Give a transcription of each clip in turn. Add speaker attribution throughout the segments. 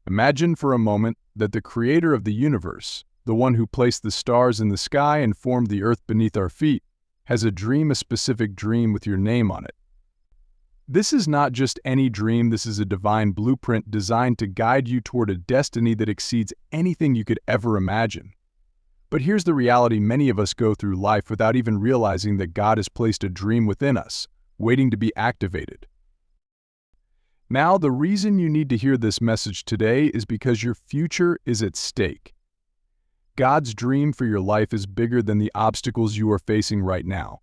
Speaker 1: Imagine for a moment that the creator of the universe, the one who placed the stars in the sky and formed the earth beneath our feet, has a specific dream with your name on it. This is not just any dream, this is a divine blueprint designed to guide you toward a destiny that exceeds anything you could ever imagine. But here's the reality: many of us go through life without even realizing that God has placed a dream within us, waiting to be activated. Now, the reason you need to hear this message today is because your future is at stake. God's dream for your life is bigger than the obstacles you are facing right now.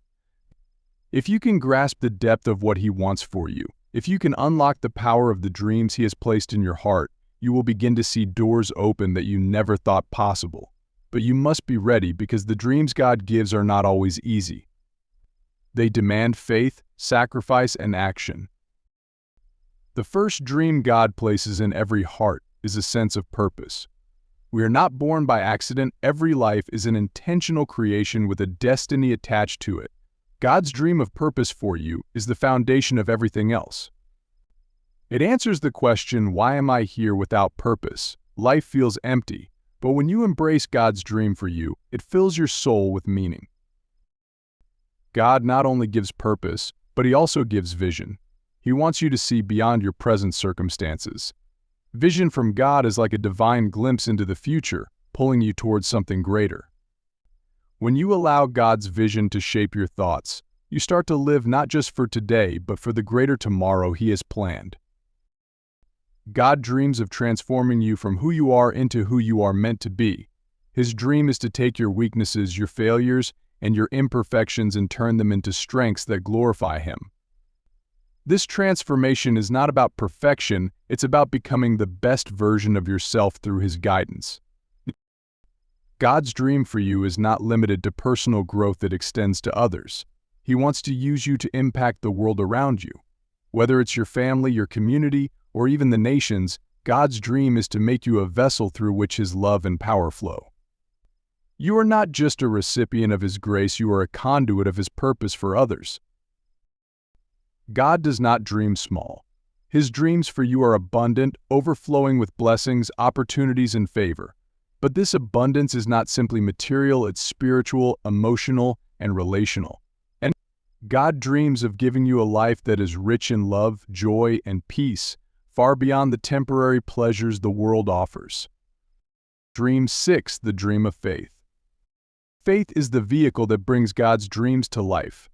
Speaker 1: If you can grasp the depth of what He wants for you, if you can unlock the power of the dreams He has placed in your heart, you will begin to see doors open that you never thought possible. But you must be ready, because the dreams God gives are not always easy. They demand faith, sacrifice, and action. The first dream God places in every heart is a sense of purpose. We are not born by accident. Every life is an intentional creation with a destiny attached to it. God's dream of purpose for you is the foundation of everything else. It answers the question, why am I here without purpose? Life feels empty, but when you embrace God's dream for you, it fills your soul with meaning. God not only gives purpose, but He also gives vision. He wants you to see beyond your present circumstances. Vision from God is like a divine glimpse into the future, pulling you towards something greater. When you allow God's vision to shape your thoughts, you start to live not just for today, but for the greater tomorrow He has planned. God dreams of transforming you from who you are into who you are meant to be. His dream is to take your weaknesses, your failures, and your imperfections and turn them into strengths that glorify Him. This transformation is not about perfection, it's about becoming the best version of yourself through His guidance. God's dream for you is not limited to personal growth that extends to others. He wants to use you to impact the world around you. Whether it's your family, your community, or even the nations, God's dream is to make you a vessel through which His love and power flow. You are not just a recipient of His grace, you are a conduit of His purpose for others. God does not dream small. His dreams for you are abundant, overflowing with blessings, opportunities, and favor. But this abundance is not simply material, it's spiritual, emotional, and relational. And God dreams of giving you a life that is rich in love, joy, and peace, far beyond the temporary pleasures the world offers. Dream 6, the dream of faith. Faith is the vehicle that brings God's dreams to life.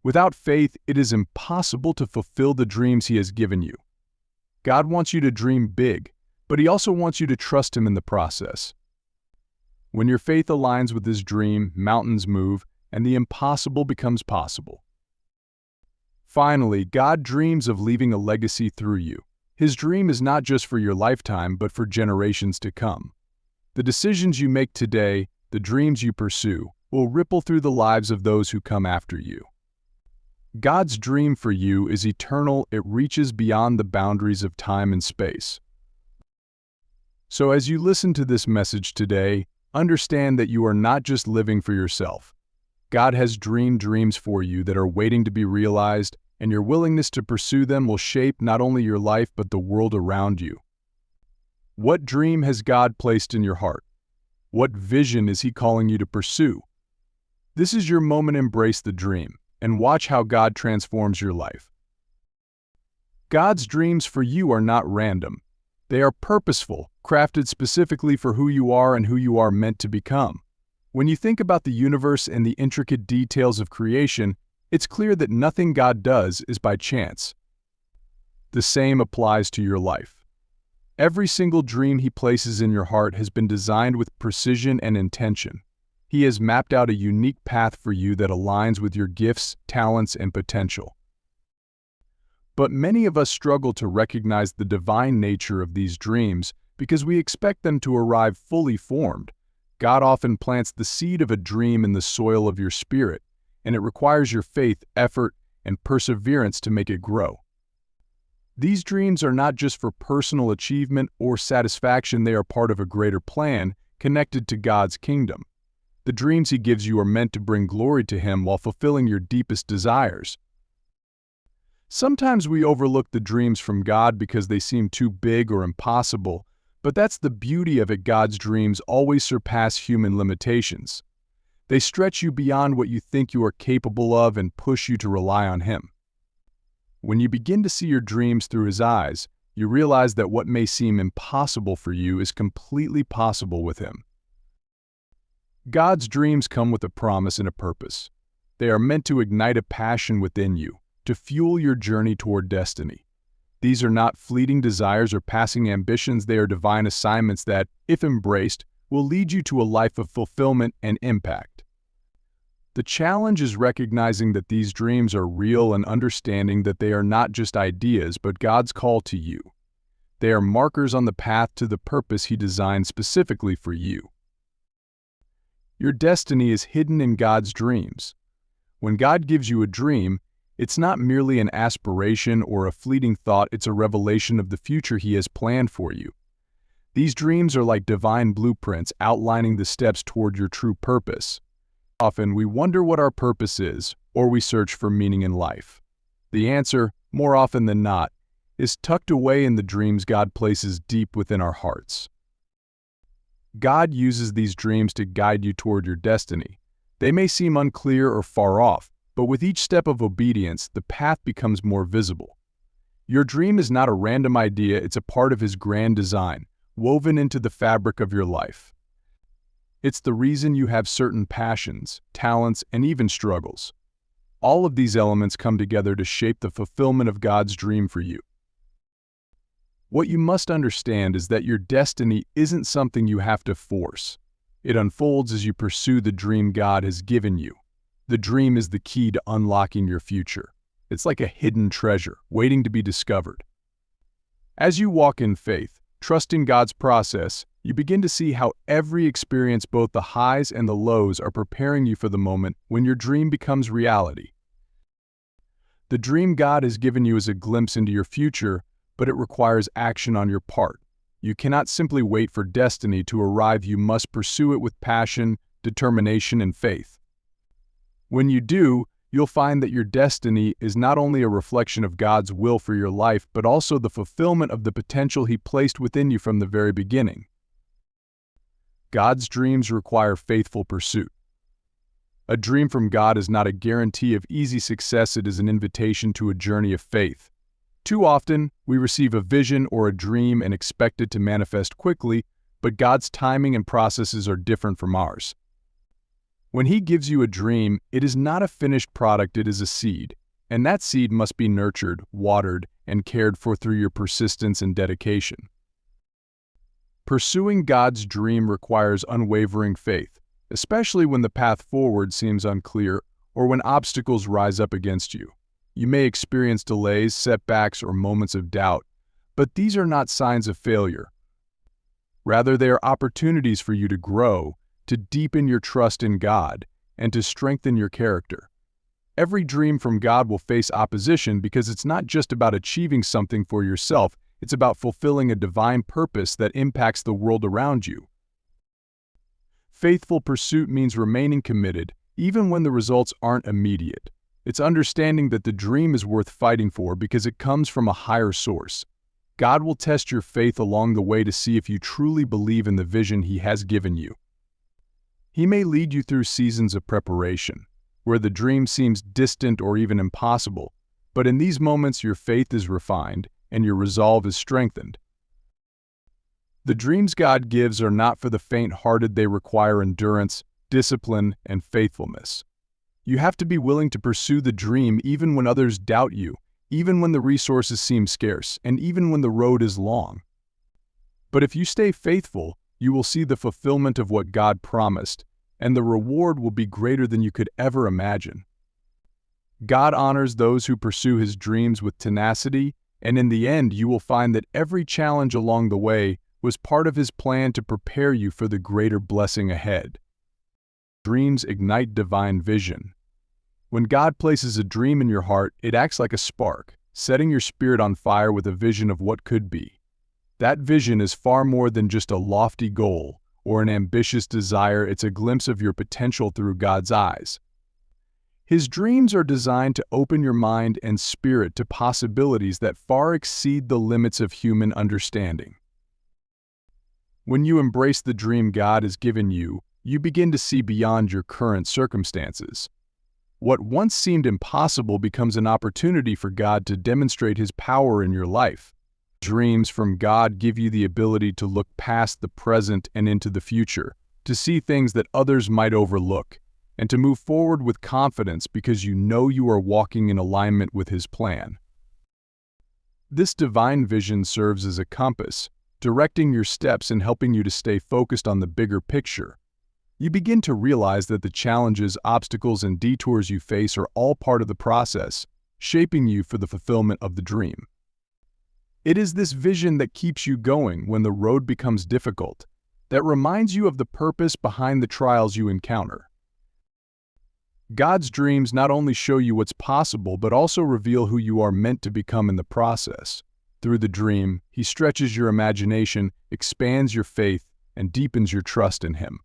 Speaker 1: Without faith, it is impossible to fulfill the dreams He has given you. God wants you to dream big, but He also wants you to trust Him in the process. When your faith aligns with His dream, mountains move, and the impossible becomes possible. Finally, God dreams of leaving a legacy through you. His dream is not just for your lifetime, but for generations to come. The decisions you make today, the dreams you pursue, will ripple through the lives of those who come after you. God's dream for you is eternal. It reaches beyond the boundaries of time and space. So as you listen to this message today, understand that you are not just living for yourself. God has dreamed dreams for you that are waiting to be realized, and your willingness to pursue them will shape not only your life but the world around you. What dream has God placed in your heart? What vision is He calling you to pursue? This is your moment. Embrace the dream and watch how God transforms your life. God's dreams for you are not random. They are purposeful, crafted specifically for who you are and who you are meant to become. When you think about the universe and the intricate details of creation, it's clear that nothing God does is by chance. The same applies to your life. Every single dream He places in your heart has been designed with precision and intention. He has mapped out a unique path for you that aligns with your gifts, talents, and potential. But many of us struggle to recognize the divine nature of these dreams because we expect them to arrive fully formed. God often plants the seed of a dream in the soil of your spirit, and it requires your faith, effort, and perseverance to make it grow. These dreams are not just for personal achievement or satisfaction, they are part of a greater plan connected to God's kingdom. The dreams He gives you are meant to bring glory to Him while fulfilling your deepest desires. Sometimes we overlook the dreams from God because they seem too big or impossible, But that's the beauty of it. God's dreams always surpass human limitations. They stretch you beyond what you think you are capable of and push you to rely on Him. When you begin to see your dreams through His eyes, you realize that what may seem impossible for you is completely possible with Him. God's dreams come with a promise and a purpose. They are meant to ignite a passion within you, to fuel your journey toward destiny. These are not fleeting desires or passing ambitions. They are divine assignments that, if embraced, will lead you to a life of fulfillment and impact. The challenge is recognizing that these dreams are real and understanding that they are not just ideas but God's call to you. They are markers on the path to the purpose He designed specifically for you. Your destiny is hidden in God's dreams. When God gives you a dream, it's not merely an aspiration or a fleeting thought, it's a revelation of the future He has planned for you. These dreams are like divine blueprints outlining the steps toward your true purpose. Often we wonder what our purpose is, or we search for meaning in life. The answer, more often than not, is tucked away in the dreams God places deep within our hearts. God uses these dreams to guide you toward your destiny. They may seem unclear or far off, but with each step of obedience, the path becomes more visible. Your dream is not a random idea, it's a part of His grand design, woven into the fabric of your life. It's the reason you have certain passions, talents, and even struggles. All of these elements come together to shape the fulfillment of God's dream for you. What you must understand is that your destiny isn't something you have to force. It unfolds as you pursue the dream God has given you. The dream is the key to unlocking your future. It's like a hidden treasure, waiting to be discovered. As you walk in faith, trusting God's process, you begin to see how every experience, both the highs and the lows, are preparing you for the moment when your dream becomes reality. The dream God has given you is a glimpse into your future, but it requires action on your part. You cannot simply wait for destiny to arrive, you must pursue it with passion, determination, and faith. When you do, you'll find that your destiny is not only a reflection of God's will for your life, but also the fulfillment of the potential He placed within you from the very beginning. God's dreams require faithful pursuit. A dream from God is not a guarantee of easy success, it is an invitation to a journey of faith. Too often, we receive a vision or a dream and expect it to manifest quickly, but God's timing and processes are different from ours. When He gives you a dream, it is not a finished product, it is a seed, and that seed must be nurtured, watered, and cared for through your persistence and dedication. Pursuing God's dream requires unwavering faith, especially when the path forward seems unclear or when obstacles rise up against you. You may experience delays, setbacks, or moments of doubt, but these are not signs of failure. Rather, they are opportunities for you to grow, to deepen your trust in God, and to strengthen your character. Every dream from God will face opposition because it's not just about achieving something for yourself, it's about fulfilling a divine purpose that impacts the world around you. Faithful pursuit means remaining committed, even when the results aren't immediate. It's understanding that the dream is worth fighting for because it comes from a higher source. God will test your faith along the way to see if you truly believe in the vision He has given you. He may lead you through seasons of preparation, where the dream seems distant or even impossible, but in these moments your faith is refined and your resolve is strengthened. The dreams God gives are not for the faint-hearted, they require endurance, discipline, and faithfulness. You have to be willing to pursue the dream even when others doubt you, even when the resources seem scarce, and even when the road is long. But if you stay faithful, you will see the fulfillment of what God promised, and the reward will be greater than you could ever imagine. God honors those who pursue His dreams with tenacity, and in the end you will find that every challenge along the way was part of His plan to prepare you for the greater blessing ahead. Dreams ignite divine vision. When God places a dream in your heart, it acts like a spark, setting your spirit on fire with a vision of what could be. That vision is far more than just a lofty goal or an ambitious desire, it's a glimpse of your potential through God's eyes. His dreams are designed to open your mind and spirit to possibilities that far exceed the limits of human understanding. When you embrace the dream God has given you, you begin to see beyond your current circumstances. What once seemed impossible becomes an opportunity for God to demonstrate His power in your life. Dreams from God give you the ability to look past the present and into the future, to see things that others might overlook, and to move forward with confidence because you know you are walking in alignment with His plan. This divine vision serves as a compass, directing your steps and helping you to stay focused on the bigger picture. You begin to realize that the challenges, obstacles, and detours you face are all part of the process, shaping you for the fulfillment of the dream. It is this vision that keeps you going when the road becomes difficult, that reminds you of the purpose behind the trials you encounter. God's dreams not only show you what's possible, but also reveal who you are meant to become in the process. Through the dream, He stretches your imagination, expands your faith, and deepens your trust in Him.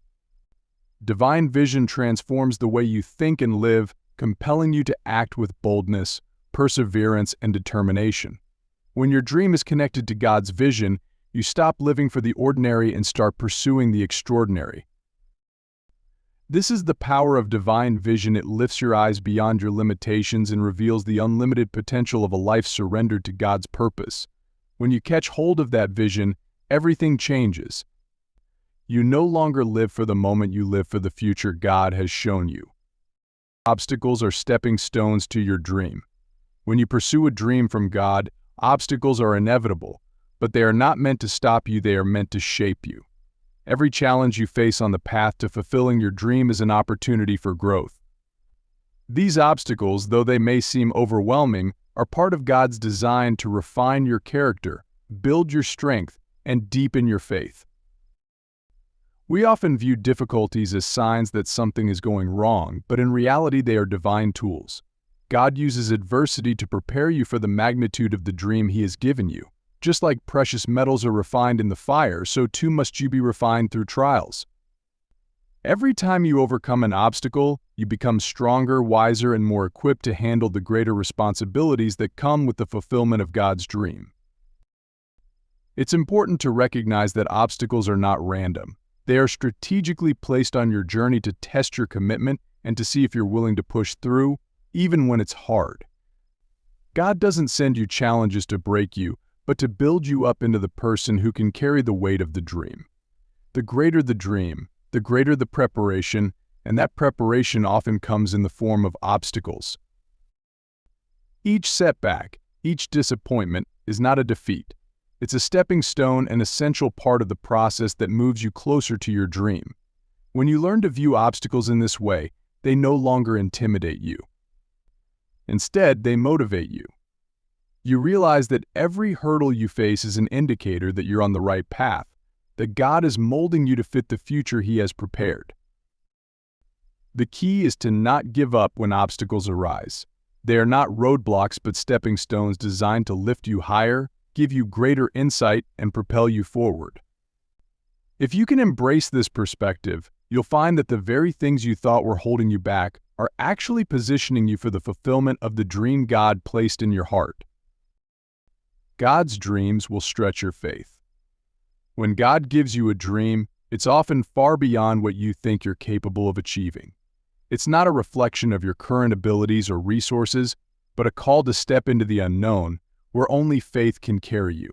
Speaker 1: Divine vision transforms the way you think and live, compelling you to act with boldness, perseverance, and determination. When your dream is connected to God's vision, you stop living for the ordinary and start pursuing the extraordinary. This is the power of divine vision. It lifts your eyes beyond your limitations and reveals the unlimited potential of a life surrendered to God's purpose. When you catch hold of that vision, everything changes. You no longer live for the moment, you live for the future God has shown you. Obstacles are stepping stones to your dream. When you pursue a dream from God, obstacles are inevitable, but they are not meant to stop you, they are meant to shape you. Every challenge you face on the path to fulfilling your dream is an opportunity for growth. These obstacles, though they may seem overwhelming, are part of God's design to refine your character, build your strength, and deepen your faith. We often view difficulties as signs that something is going wrong, but in reality they are divine tools. God uses adversity to prepare you for the magnitude of the dream He has given you. Just like precious metals are refined in the fire, so too must you be refined through trials. Every time you overcome an obstacle, you become stronger, wiser, and more equipped to handle the greater responsibilities that come with the fulfillment of God's dream. It's important to recognize that obstacles are not random. They are strategically placed on your journey to test your commitment and to see if you're willing to push through, even when it's hard. God doesn't send you challenges to break you, but to build you up into the person who can carry the weight of the dream. The greater the dream, the greater the preparation, and that preparation often comes in the form of obstacles. Each setback, each disappointment is not a defeat. It's a stepping stone, an essential part of the process that moves you closer to your dream. When you learn to view obstacles in this way, they no longer intimidate you. Instead, they motivate you. You realize that every hurdle you face is an indicator that you're on the right path, that God is molding you to fit the future He has prepared. The key is to not give up when obstacles arise. They are not roadblocks but stepping stones designed to lift you higher, give you greater insight, and propel you forward. If you can embrace this perspective, you'll find that the very things you thought were holding you back are actually positioning you for the fulfillment of the dream God placed in your heart. God's dreams will stretch your faith. When God gives you a dream, it's often far beyond what you think you're capable of achieving. It's not a reflection of your current abilities or resources, but a call to step into the unknown, where only faith can carry you.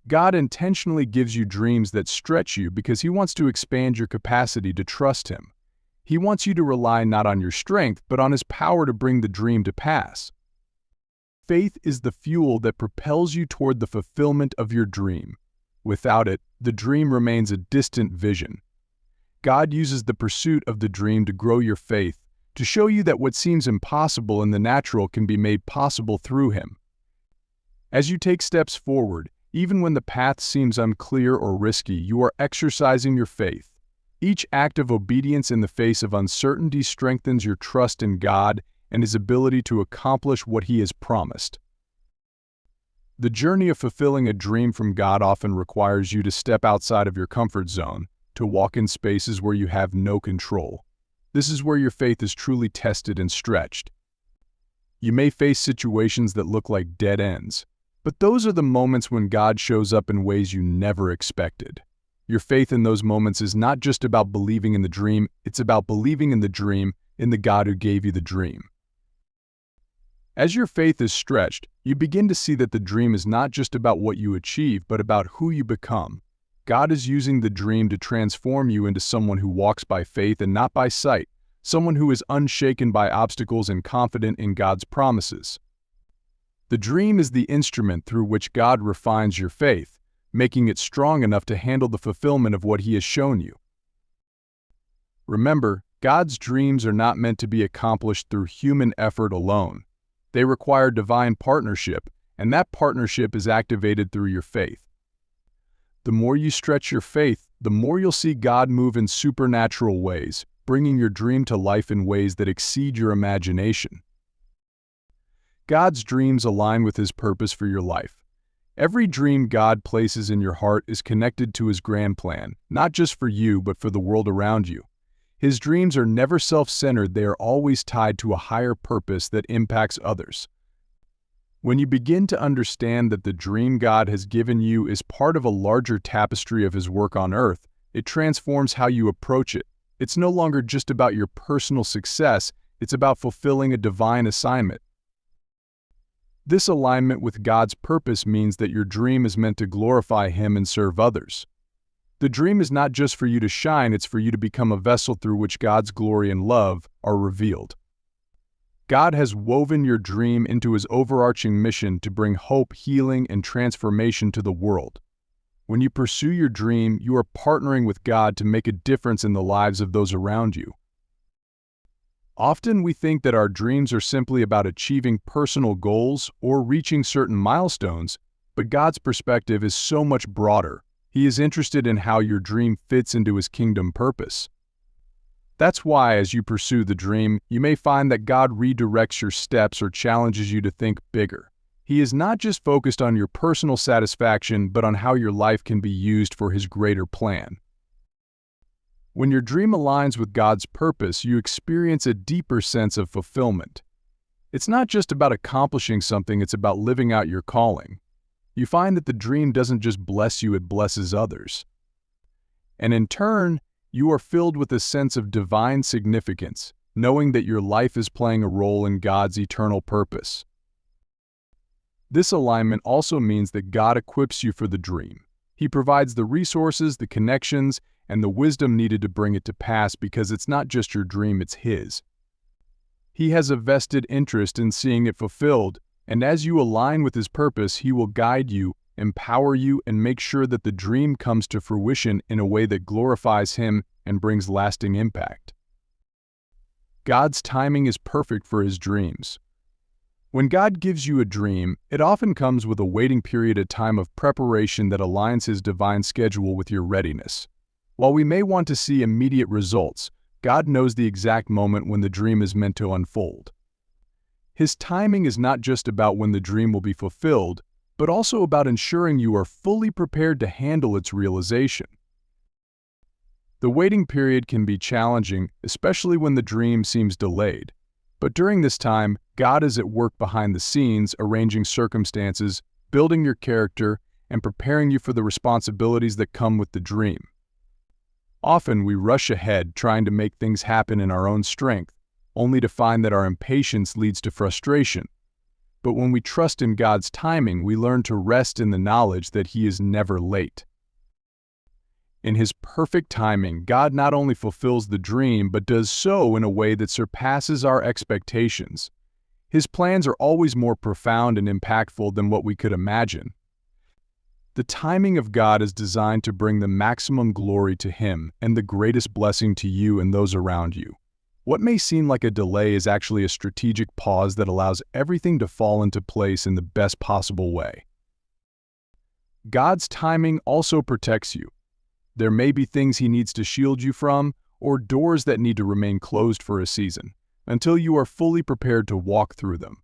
Speaker 1: God intentionally gives you dreams that stretch you because He wants to expand your capacity to trust Him. He wants you to rely not on your strength, but on His power to bring the dream to pass. Faith is the fuel that propels you toward the fulfillment of your dream. Without it, the dream remains a distant vision. God uses the pursuit of the dream to grow your faith, to show you that what seems impossible in the natural can be made possible through Him. As you take steps forward, even when the path seems unclear or risky, you are exercising your faith. Each act of obedience in the face of uncertainty strengthens your trust in God and His ability to accomplish what He has promised. The journey of fulfilling a dream from God often requires you to step outside of your comfort zone, to walk in spaces where you have no control. This is where your faith is truly tested and stretched. You may face situations that look like dead ends, but those are the moments when God shows up in ways you never expected. Your faith in those moments is not just about believing in the dream, it's about believing in the dream, in the God who gave you the dream. As your faith is stretched, you begin to see that the dream is not just about what you achieve, but about who you become. God is using the dream to transform you into someone who walks by faith and not by sight, someone who is unshaken by obstacles and confident in God's promises. The dream is the instrument through which God refines your faith, making it strong enough to handle the fulfillment of what He has shown you. Remember, God's dreams are not meant to be accomplished through human effort alone. They require divine partnership, and that partnership is activated through your faith. The more you stretch your faith, the more you'll see God move in supernatural ways, bringing your dream to life in ways that exceed your imagination. God's dreams align with His purpose for your life. Every dream God places in your heart is connected to His grand plan, not just for you, but for the world around you. His dreams are never self-centered, they are always tied to a higher purpose that impacts others. When you begin to understand that the dream God has given you is part of a larger tapestry of His work on earth, it transforms how you approach it. It's no longer just about your personal success, it's about fulfilling a divine assignment. This alignment with God's purpose means that your dream is meant to glorify Him and serve others. The dream is not just for you to shine, it's for you to become a vessel through which God's glory and love are revealed. God has woven your dream into His overarching mission to bring hope, healing, and transformation to the world. When you pursue your dream, you are partnering with God to make a difference in the lives of those around you. Often we think that our dreams are simply about achieving personal goals or reaching certain milestones, but God's perspective is so much broader. He is interested in how your dream fits into His kingdom purpose. That's why, as you pursue the dream, you may find that God redirects your steps or challenges you to think bigger. He is not just focused on your personal satisfaction, but on how your life can be used for His greater plan. When your dream aligns with God's purpose, you experience a deeper sense of fulfillment. It's not just about accomplishing something, it's about living out your calling. You find that the dream doesn't just bless you, it blesses others. And in turn, you are filled with a sense of divine significance, knowing that your life is playing a role in God's eternal purpose. This alignment also means that God equips you for the dream. He provides the resources, the connections, and the wisdom needed to bring it to pass, because it's not just your dream, it's His. He has a vested interest in seeing it fulfilled, and as you align with His purpose, He will guide you, empower you, and make sure that the dream comes to fruition in a way that glorifies Him and brings lasting impact. God's timing is perfect for His dreams. When God gives you a dream, it often comes with a waiting period, a time of preparation that aligns His divine schedule with your readiness. While we may want to see immediate results, God knows the exact moment when the dream is meant to unfold. His timing is not just about when the dream will be fulfilled, but also about ensuring you are fully prepared to handle its realization. The waiting period can be challenging, especially when the dream seems delayed. But during this time, God is at work behind the scenes, arranging circumstances, building your character, and preparing you for the responsibilities that come with the dream. Often we rush ahead, trying to make things happen in our own strength, only to find that our impatience leads to frustration. But when we trust in God's timing, we learn to rest in the knowledge that He is never late. In His perfect timing, God not only fulfills the dream, but does so in a way that surpasses our expectations. His plans are always more profound and impactful than what we could imagine. The timing of God is designed to bring the maximum glory to Him and the greatest blessing to you and those around you. What may seem like a delay is actually a strategic pause that allows everything to fall into place in the best possible way. God's timing also protects you. There may be things He needs to shield you from, or doors that need to remain closed for a season, until you are fully prepared to walk through them.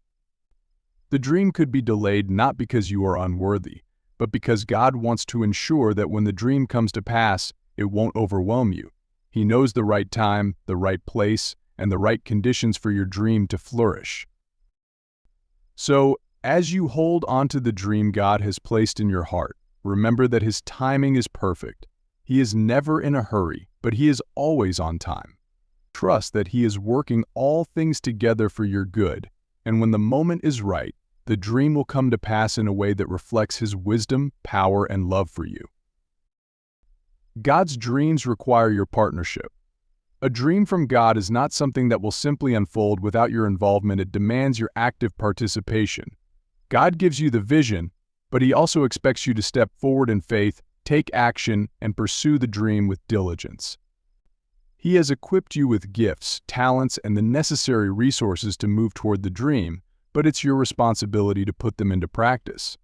Speaker 1: The dream could be delayed not because you are unworthy, but because God wants to ensure that when the dream comes to pass, it won't overwhelm you. He knows the right time, the right place, and the right conditions for your dream to flourish. So, as you hold on to the dream God has placed in your heart, remember that His timing is perfect. He is never in a hurry, but He is always on time. Trust that He is working all things together for your good, and when the moment is right, the dream will come to pass in a way that reflects His wisdom, power, and love for you. God's dreams require your partnership. A dream from God is not something that will simply unfold without your involvement. It demands your active participation. God gives you the vision, but He also expects you to step forward in faith, take action, and pursue the dream with diligence. He has equipped you with gifts, talents, and the necessary resources to move toward the dream, but it's your responsibility to put them into practice.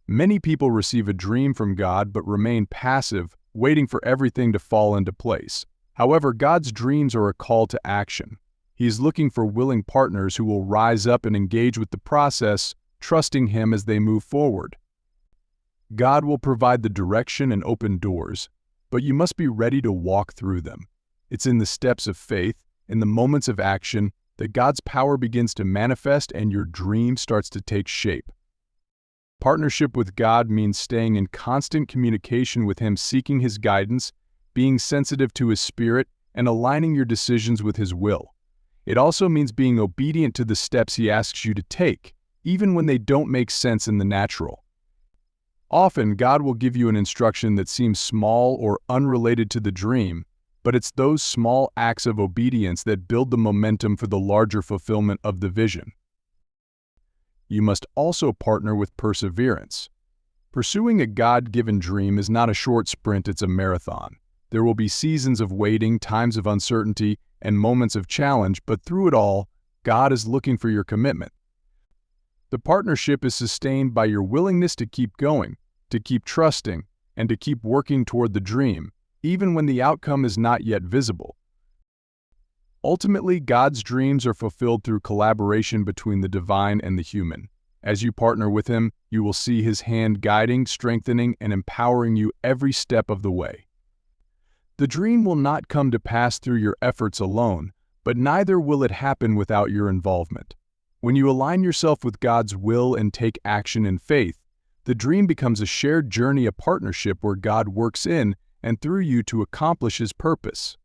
Speaker 1: Many people receive a dream from God but remain passive, waiting for everything to fall into place. However, God's dreams are a call to action. He is looking for willing partners who will rise up and engage with the process, trusting Him as they move forward. God will provide the direction and open doors, but you must be ready to walk through them. It's in the steps of faith, in the moments of action, that God's power begins to manifest and your dream starts to take shape. Partnership with God means staying in constant communication with Him, seeking His guidance, being sensitive to His Spirit, and aligning your decisions with His will. It also means being obedient to the steps He asks you to take, even when they don't make sense in the natural. Often, God will give you an instruction that seems small or unrelated to the dream, but it's those small acts of obedience that build the momentum for the larger fulfillment of the vision. You must also partner with perseverance. Pursuing a God-given dream is not a short sprint, it's a marathon. There will be seasons of waiting, times of uncertainty, and moments of challenge, but through it all, God is looking for your commitment. The partnership is sustained by your willingness to keep going, to keep trusting, and to keep working toward the dream, even when the outcome is not yet visible. Ultimately, God's dreams are fulfilled through collaboration between the divine and the human. As you partner with Him, you will see His hand guiding, strengthening, and empowering you every step of the way. The dream will not come to pass through your efforts alone, but neither will it happen without your involvement. When you align yourself with God's will and take action in faith, the dream becomes a shared journey, a partnership where God works in and through you to accomplish His purpose.